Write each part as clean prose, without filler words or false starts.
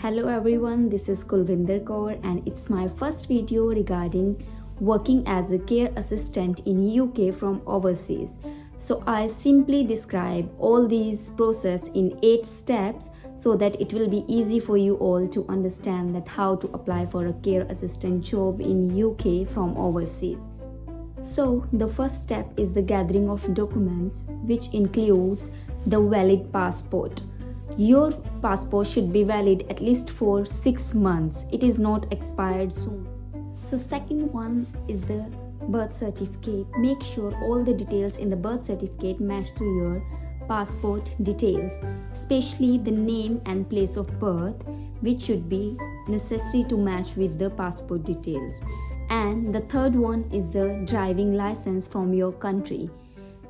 Hello everyone, this is Kulvinder Kaur and it's my first video regarding working as a care assistant in UK from overseas. So I simply describe all these process in 8 steps so that it will be easy for you all to understand that how to apply for a care assistant job in UK from overseas. So the first step is the gathering of documents, which includes the valid passport. Your passport should be valid at least for 6 months. It is not expired soon. So second one is the birth certificate. Make sure all the details in the birth certificate match to your passport details, especially the name and place of birth, which should be necessary to match with the passport details. And the third one is the driving license from your country,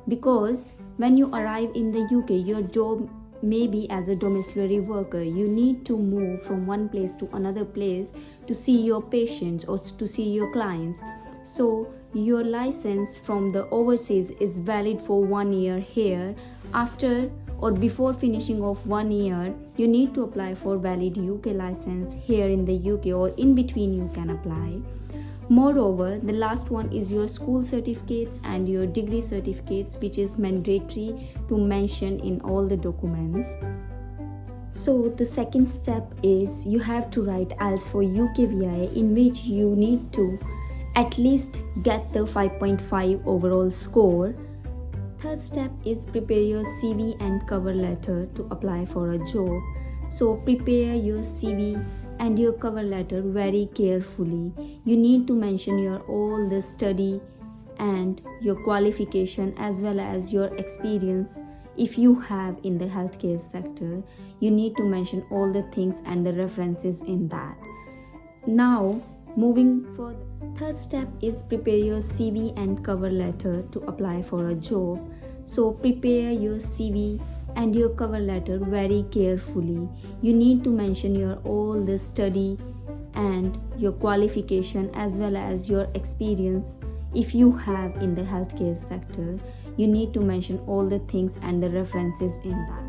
because when you arrive in the UK, your job may be as a domiciliary worker. You need to move from one place to another place to see your patients or to see your clients. So your license from the overseas is valid for 1 year here. After or before finishing of 1 year, you need to apply for valid UK license here in the UK, or in between you can apply. Moreover, the last one is your school certificates and your degree certificates, which is mandatory to mention in all the documents. So the second step is you have to write IELTS for UKVI, in which you need to at least get the 5.5 overall score. Third step is prepare your CV and cover letter to apply for a job. So prepare your CV and your cover letter very carefully. You need to mention your all the study and your qualification as well as your experience. If you have in the healthcare sector, you need to mention all the things and the references in that. Now, moving further, third step is prepare your CV and cover letter to apply for a job. So prepare your CV and your cover letter very carefully. You need to mention your all the study and your qualification as well as your experience. If you have in the healthcare sector, you need to mention all the things and the references in that.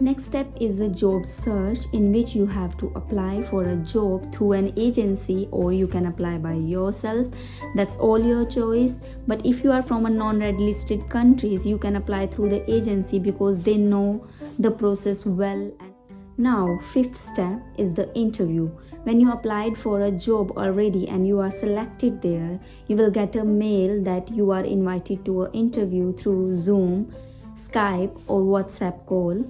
Next step is the job search, in which you have to apply for a job through an agency, or you can apply by yourself. That's all your choice. But if you are from a non-red listed countries, you can apply through the agency because they know the process well. Now, fifth step is the interview. When you applied for a job already and you are selected there, you will get a mail that you are invited to an interview through Zoom, Skype or WhatsApp call.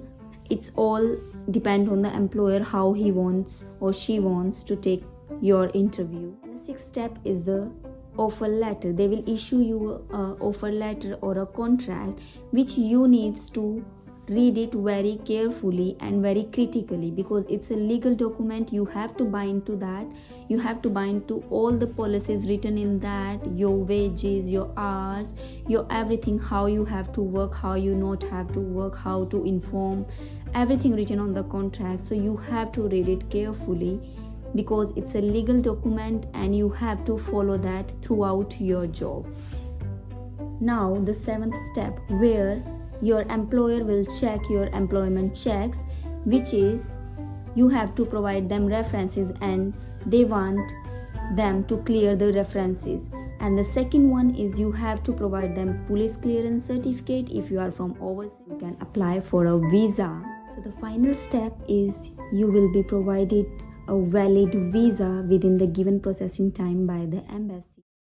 It's all depend on the employer how he wants or she wants to take your interview. And the sixth step is the offer letter. They will issue you an offer letter or a contract, which you needs to read it very carefully and very critically, because it's a legal document. You have to bind to that. You have to bind to all the policies written in that, your wages, your hours, your everything, how you have to work, how you not have to work, how to inform, everything written on the contract. So you have to read it carefully because it's a legal document and you have to follow that throughout your job. Now the seventh step, where your employer will check your employment checks, which is you have to provide them references and they want them to clear the references. And the second one is you have to provide them police clearance certificate. If you are from overseas, you can apply for a visa. So the final step is you will be provided a valid visa within the given processing time by the embassy.